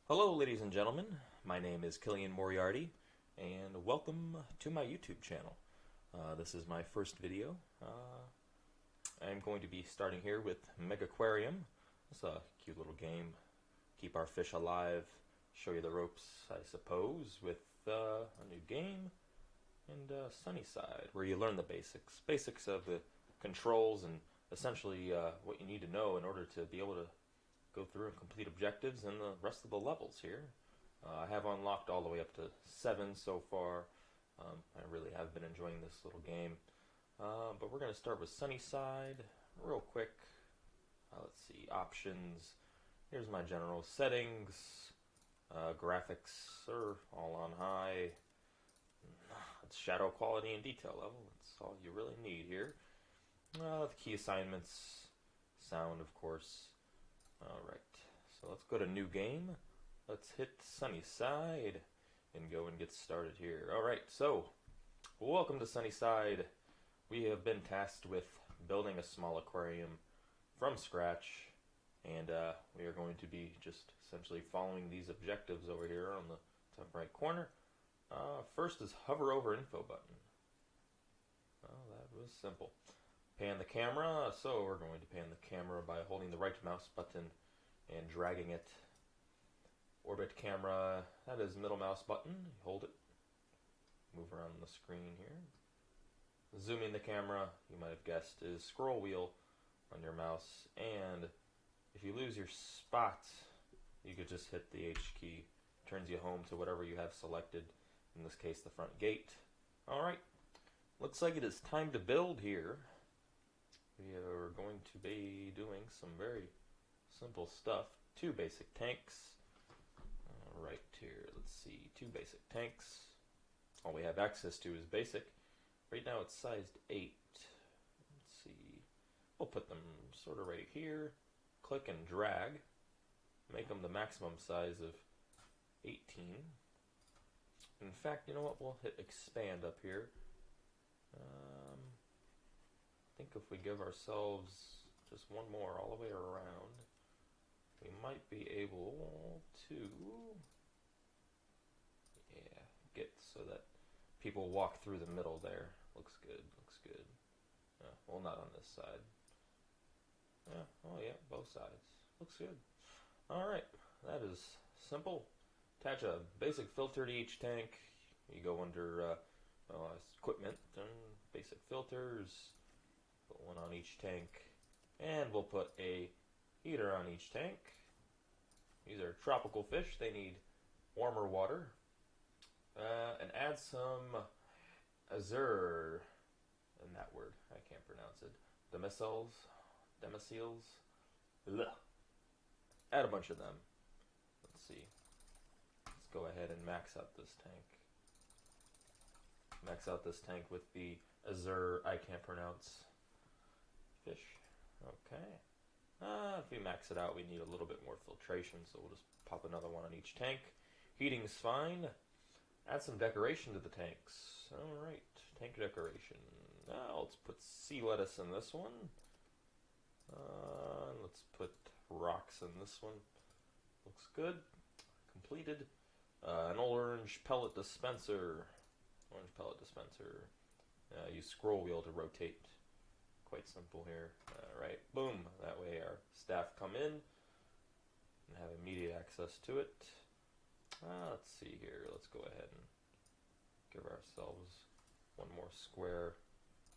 Hello, ladies and gentlemen. My name is Cillian Moriarty, and welcome to my YouTube channel. This is my first video. I'm going to be starting here with Megaquarium. It's a cute little game. Keep our fish alive, show you the ropes, I suppose, with a new game, and Sunnyside, where you learn the basics of the controls and essentially what you need to know in order to be able to go through and complete objectives and the rest of the levels here. I have unlocked all the way up to 7 so far. I really have been enjoying this little game. But we're going to start with Sunnyside real quick. Let's see, options. Here's my general settings. Graphics are all on high. It's shadow quality and detail level. That's all you really need here. The key assignments, sound of course. Alright, so let's go to new game. Let's hit Sunnyside and go and get started here. Alright, so welcome to Sunnyside. We have been tasked with building a small aquarium from scratch, and we are going to be just essentially following these objectives over here on the top right corner. First is hover over info button. Oh, that was simple. Pan the camera, so we're going to pan the camera by holding the right mouse button and dragging it. Orbit camera, that is middle mouse button, you hold it, move around the screen here. Zooming the camera, you might have guessed, is scroll wheel on your mouse, and if you lose your spot, you could just hit the H key, turns you home to whatever you have selected, in this case the front gate. Alright, looks like it is time to build here. We are going to be doing some very simple stuff. 2 basic tanks. Right here, let's see, 2 basic tanks. All we have access to is basic. Right now it's sized 8. Let's see, we'll put them sort of right here. Click and drag. Make them the maximum size of 18. In fact, you know what, we'll hit expand up here. I think if we give ourselves just one more all the way around, we might be able to, get so that people walk through the middle there. Looks good, looks good. Well, not on this side. Oh yeah, both sides. Looks good. Alright, that is simple. Attach a basic filter to each tank. You go under equipment and basic filters. Put one on each tank, and we'll put a heater on each tank. These are tropical fish, they need warmer water. And add some azure, and that word, I can't pronounce it. Demoseals. Add a bunch of them. Let's see. Let's go ahead and max out this tank. Max out this tank with the azure, I can't pronounce. Fish. Okay. If we max it out, we need a little bit more filtration, so we'll just pop another one on each tank. Heating's fine. Add some decoration to the tanks. Alright, tank decoration. Let's put sea lettuce in this one. Let's put rocks in this one. Looks good. Completed. An orange pellet dispenser. Orange pellet dispenser. Use scroll wheel to rotate. Quite simple here. Alright, boom. That way our staff come in and have immediate access to it. Let's see here. Let's go ahead and give ourselves one more square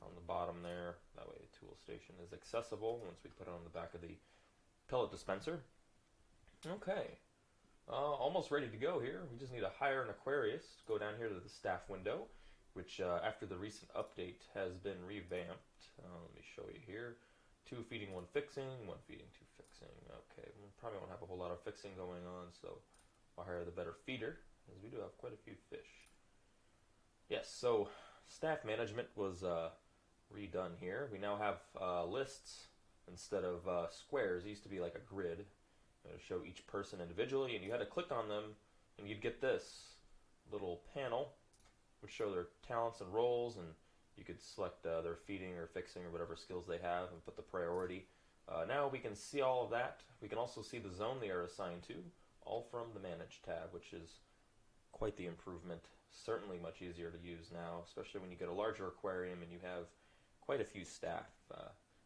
on the bottom there. That way the tool station is accessible once we put it on the back of the pellet dispenser. Okay. Almost ready to go here. We just need to hire an Aquarius. Go down here to the staff window, which after the recent update has been revamped. Let me show you here. 2 feeding, 1 fixing, 1 feeding, 2 fixing. Okay, we probably won't have a whole lot of fixing going on, so I'll hire the better feeder, as we do have quite a few fish. Yes, so staff management was redone here. We now have lists instead of squares. It used to be like a grid. It would show each person individually, and you had to click on them, and you'd get this little panel which show their talents and roles, and you could select their feeding or fixing or whatever skills they have and put the priority. Now we can see all of that. We can also see the zone they are assigned to, all from the Manage tab, which is quite the improvement. Certainly much easier to use now, especially when you get a larger aquarium and you have quite a few staff.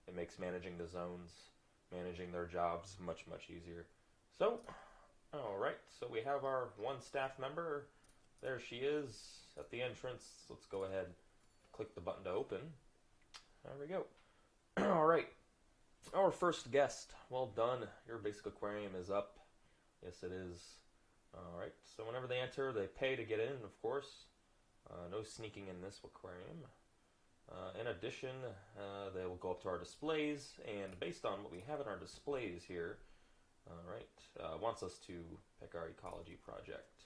It makes managing the zones, managing their jobs much easier. So, alright, so we have our one staff member. There she is at the entrance. Let's go ahead and click the button to open. There we go. Alright, our first guest. Well done. Your basic aquarium is up. Yes, it is. Alright, so whenever they enter, they pay to get in, of course. No sneaking in this aquarium. In addition, they will go up to our displays, and based on what we have in our displays here, wants us to pick our ecology project.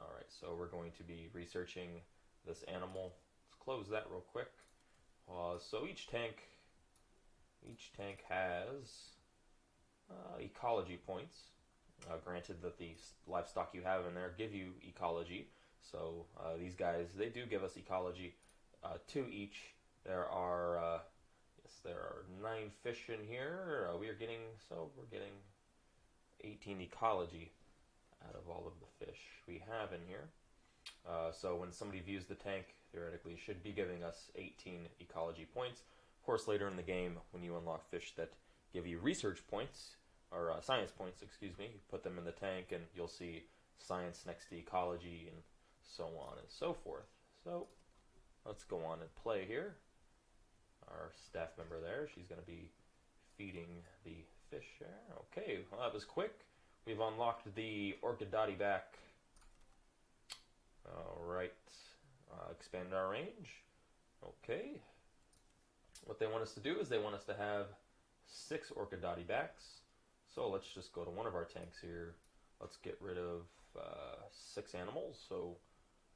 Alright, so we're going to be researching this animal. Let's close that real quick. So each tank has ecology points. Granted that the livestock you have in there give you ecology, so these guys, they do give us ecology, 2 each. There are 9 fish in here. We're getting 18 ecology out of all of the fish we have in here. So when somebody views the tank, theoretically should be giving us 18 ecology points. Of course, later in the game, when you unlock fish that give you research points, or science points, excuse me, you put them in the tank and you'll see science next to ecology and so on and so forth. So let's go on and play here. Our staff member there, she's going to be feeding the fish there. Okay, well that was quick. We've unlocked the Orchidati back. Alright, expand our range. Okay. What they want us to do is they want us to have 6 Orchidati backs. So let's just go to one of our tanks here. Let's get rid of 6 animals. So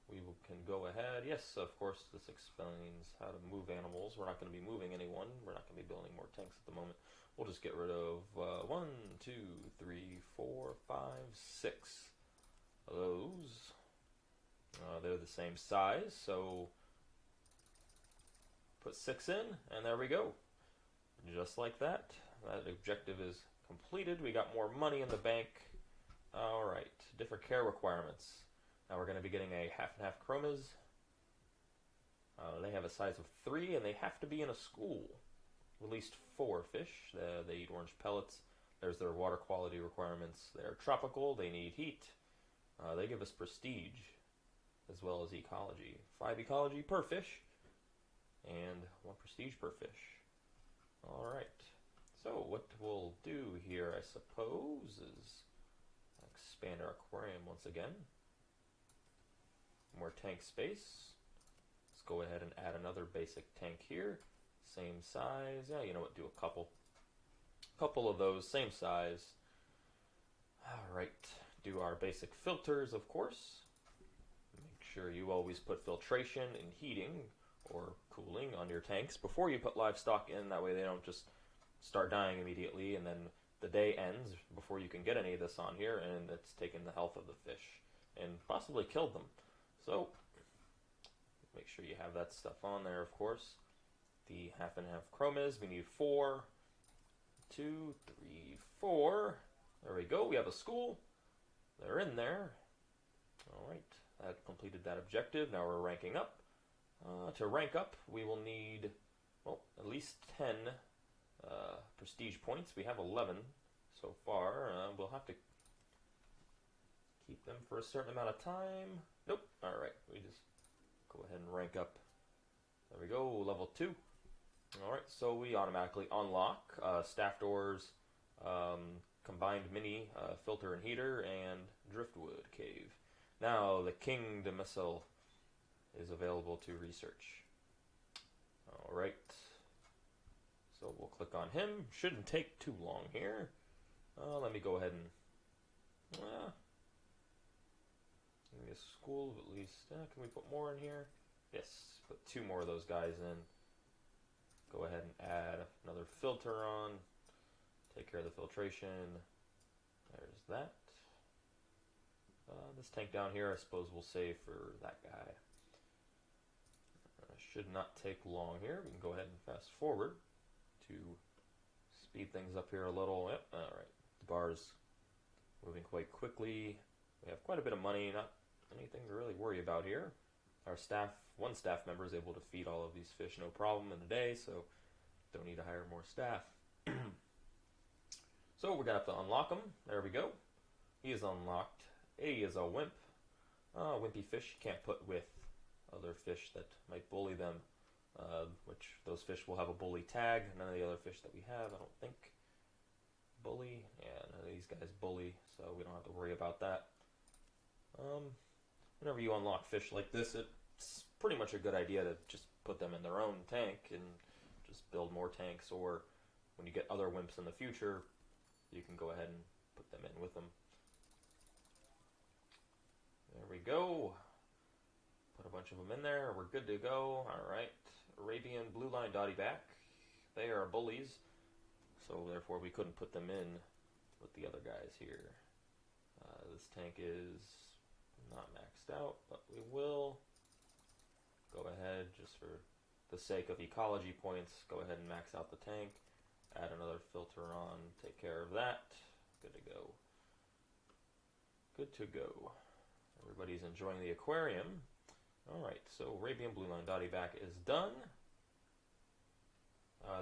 we can go ahead. Yes, of course, this explains how to move animals. We're not going to be moving anyone. We're not going to be building more tanks at the moment. We'll just get rid of 1, 2, 3, 4, 5, 6 of those. They're the same size, so put 6 in, and there we go. Just like that. That objective is completed. We got more money in the bank. Alright, different care requirements. Now we're going to be getting a half and half chromas. They have a size of 3, and they have to be in a school. Released 4 fish. They eat orange pellets. There's their water quality requirements. They're tropical. They need heat. They give us prestige as well as ecology. 5 ecology per fish and 1 prestige per fish. Alright. So what we'll do here, I suppose, is expand our aquarium once again. More tank space. Let's go ahead and add another basic tank here. Same size. Yeah, you know what, do a couple of those, same size. Alright, do our basic filters, of course. Make sure you always put filtration and heating or cooling on your tanks before you put livestock in. That way they don't just start dying immediately and then the day ends before you can get any of this on here, and it's taken the health of the fish and possibly killed them. So make sure you have that stuff on there, of course. The half and half chromas, we need 4. 2, 3, 4. There we go. We have a school. They're in there. Alright, that completed that objective. Now we're ranking up. To rank up, we will need, well, at least 10 prestige points. We have 11 so far. We'll have to keep them for a certain amount of time. Nope. Alright, we just go ahead and rank up. There we go, level 2. Alright, so we automatically unlock staff doors, combined mini filter and heater, and driftwood cave. Now the king missile is available to research. Alright, so we'll click on him. Shouldn't take too long here. Let me go ahead and give me a school of at least. Can we put more in here? Yes, put 2 more of those guys in. Go ahead and add another filter on. Take care of the filtration. There's that. This tank down here, I suppose we'll save for that guy. Should not take long here. We can go ahead and fast forward to speed things up here a little. Yep, alright. The bar's moving quite quickly. We have quite a bit of money, not anything to really worry about here. Our staff, one staff member is able to feed all of these fish no problem in a day, so don't need to hire more staff. So we're going to have to unlock him. There we go. He is unlocked. A is a wimp. Wimpy fish you can't put with other fish that might bully them, which those fish will have a bully tag. None of the other fish that we have, I don't think. Bully? Yeah, none of these guys bully, so we don't have to worry about that. Whenever you unlock fish like this, it's pretty much a good idea to just put them in their own tank and just build more tanks, or when you get other wimps in the future, you can go ahead and put them in with them. There we go. Put a bunch of them in there. We're good to go. Alright. Arabian blue line dotty back. They are bullies, so therefore we couldn't put them in with the other guys here. This tank is not maxed out, but we will go ahead, just for the sake of ecology points, go ahead and max out the tank, add another filter on, take care of that. Good to go. Good to go. Everybody's enjoying the aquarium. Alright, so Arabian blue line dotty back is done.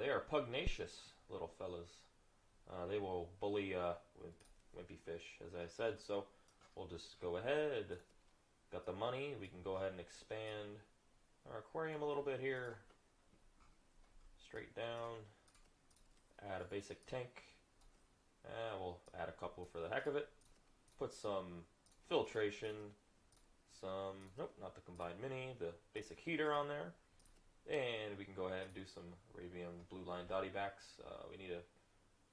They are pugnacious little fellas. They will bully wimpy fish, as I said, so we'll just go ahead. Got the money, we can go ahead and expand our aquarium a little bit here. Straight down. Add a basic tank. We'll add a couple for the heck of it. Put some filtration, nope, not the combined mini, the basic heater on there. And we can go ahead and do some Arabian blue line dotty backs. We need to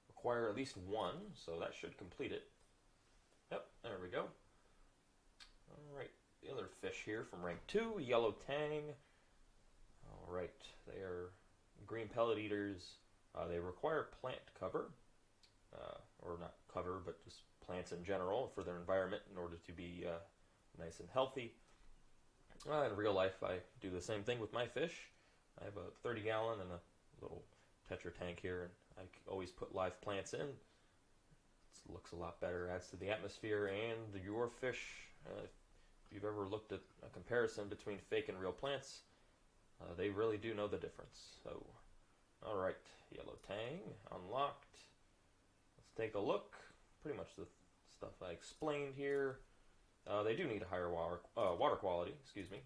acquire at least one, so that should complete it. Yep, there we go. Alright, the other fish here from rank 2, yellow tang. Alright, they are green pellet eaters. They require plant cover, or not cover, but just plants in general for their environment in order to be nice and healthy. In real life, I do the same thing with my fish. I have a 30 gallon and a little Tetra tank here, and I always put live plants in. It looks a lot better, adds to the atmosphere, and your fish, if you've ever looked at a comparison between fake and real plants, they really do know the difference. So, alright, yellow tang, unlocked. Let's take a look. Pretty much the stuff I explained here. They do need a higher water quality, excuse me.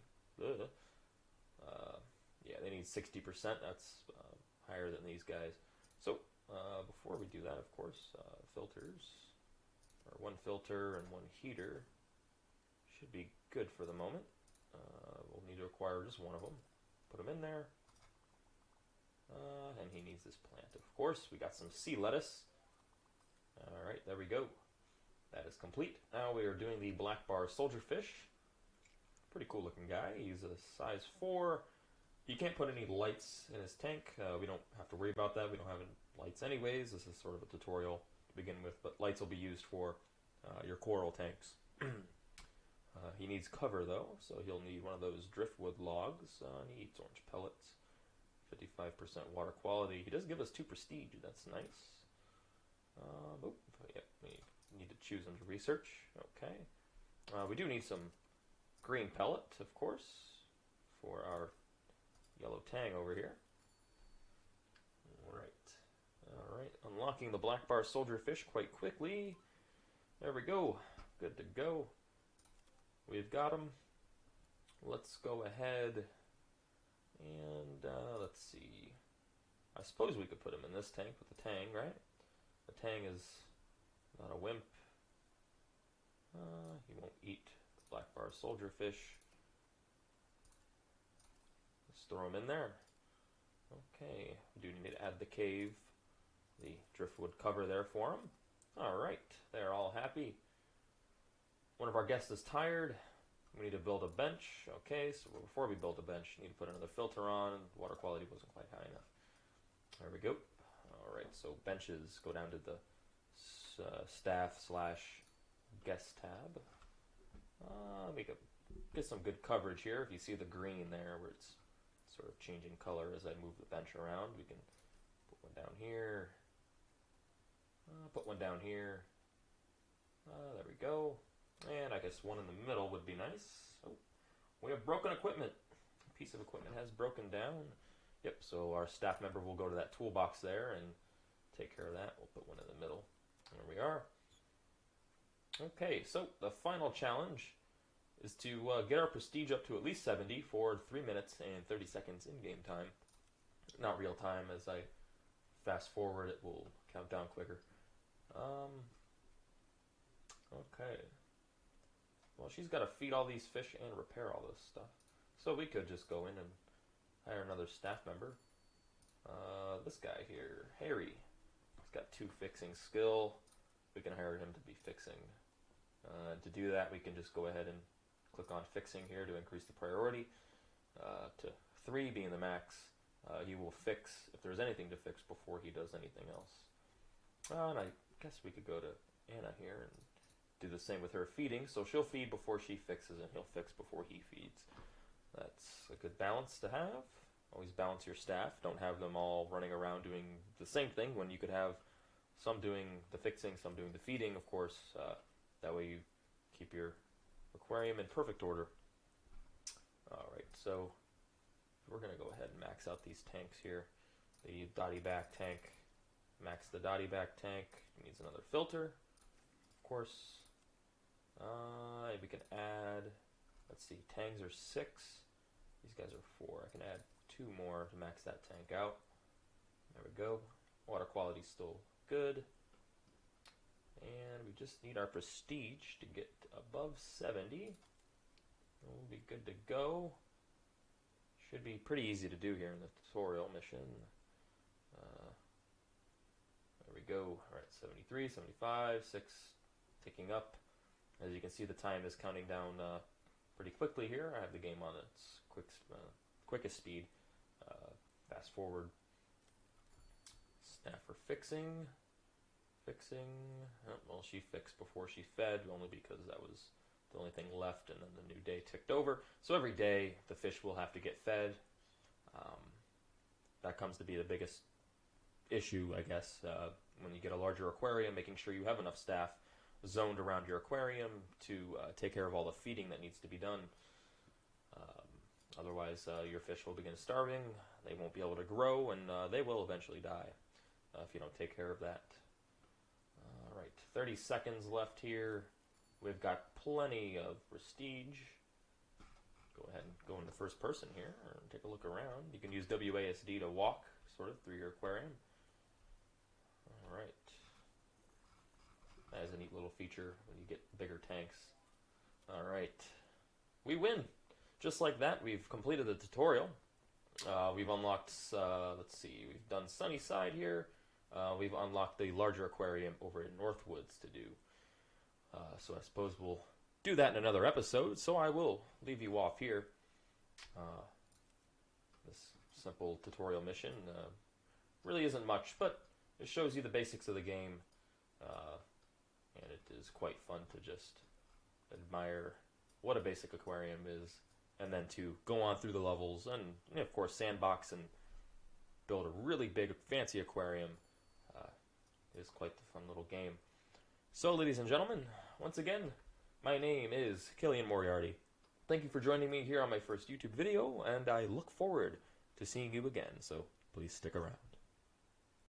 Yeah, they need 60%. That's higher than these guys. So, before we do that, of course, filters, or one filter and one heater should be good for the moment. We'll need to acquire just one of them. Put them in there. And he needs this plant, of course. We got some sea lettuce. Alright, there we go. That is complete. Now we are doing the black bar soldier fish. Pretty cool looking guy. He's a size 4. He can't put any lights in his tank. We don't have to worry about that. We don't have any lights anyways. This is sort of a tutorial to begin with, but lights will be used for your coral tanks. He needs cover though, so he'll need one of those driftwood logs. He eats orange pellets. 55% water quality. He does give us 2 prestige. That's nice. Yep, we need to choose him to research. Okay. We do need some green pellet, of course, for our yellow tang over here. Alright, unlocking the black bar soldier fish quite quickly. There we go. Good to go. We've got him. Let's go ahead and let's see. I suppose we could put him in this tank with the tang, right? The tang is not a wimp. He won't eat the black bar soldier fish. Let's throw him in there. Okay, we do need to add the cave, the driftwood cover there for him. Alright, they're all happy. One of our guests is tired. We need to build a bench. Okay, so before we build a bench, we need to put another filter on. Water quality wasn't quite high enough. There we go. Alright, so benches go down to the staff / guest tab. We could get some good coverage here. If you see the green there where it's sort of changing color as I move the bench around, we can put one down here, put one down here, There we go. And I guess one in the middle would be nice. Oh, we have broken equipment. A piece of equipment has broken down. Yep, so our staff member will go to that toolbox there and take care of that. We'll put one in the middle. There we are. Okay, so the final challenge is to get our prestige up to at least 70 for 3 minutes and 30 seconds in-game time. Not real time, as I fast forward it will count down quicker. Okay. Well, she's got to feed all these fish and repair all this stuff. So we could just go in and hire another staff member. This guy here, Harry. He's got 2 fixing skill. We can hire him to be fixing. To do that, we can just go ahead and click on fixing here to increase the priority to 3 being the max. He will fix if there's anything to fix before he does anything else. And I guess we could go to Anna here and do the same with her feeding. So she'll feed before she fixes and he'll fix before he feeds. That's a good balance to have. Always balance your staff. Don't have them all running around doing the same thing when you could have some doing the fixing, some doing the feeding, of course. That way you keep your aquarium in perfect order. Alright, so we're going to go ahead and max out these tanks here. The dotty back tank, max the dotty back tank. It needs another filter, of course. We can add, let's see, tangs are 6. These guys are 4. I can add 2 more to max that tank out. There we go. Water quality's still good. And we just need our prestige to get above 70. We'll be good to go. Should be pretty easy to do here in the tutorial mission. There we go. Alright, 73, 75, 6 ticking up. As you can see, the time is counting down pretty quickly here. I have the game on its quickest speed. Fast forward. Staff for fixing. Oh, well, she fixed before she fed, only because that was the only thing left, and then the new day ticked over. So every day, the fish will have to get fed. That comes to be the biggest issue, I guess, when you get a larger aquarium, making sure you have enough staff zoned around your aquarium to take care of all the feeding that needs to be done. Otherwise, your fish will begin starving, they won't be able to grow, and they will eventually die if you don't take care of that. Alright, 30 seconds left here. We've got plenty of prestige. Go ahead and go into first person here and take a look around. You can use WASD to walk, sort of, through your aquarium. Alright. That is a neat little feature when you get bigger tanks. Alright. We win! Just like that, we've completed the tutorial. We've unlocked, let's see, we've done Sunnyside here. We've unlocked the larger aquarium over in Northwoods to do. So I suppose we'll do that in another episode, so I will leave you off here. This simple tutorial mission really isn't much, but it shows you the basics of the game, and it is quite fun to just admire what a basic aquarium is, and then to go on through the levels, and of course sandbox and build a really big, fancy aquarium. It is quite the fun little game. So, ladies and gentlemen, once again, my name is Cillian Moriarty. Thank you for joining me here on my first YouTube video, and I look forward to seeing you again, so please stick around.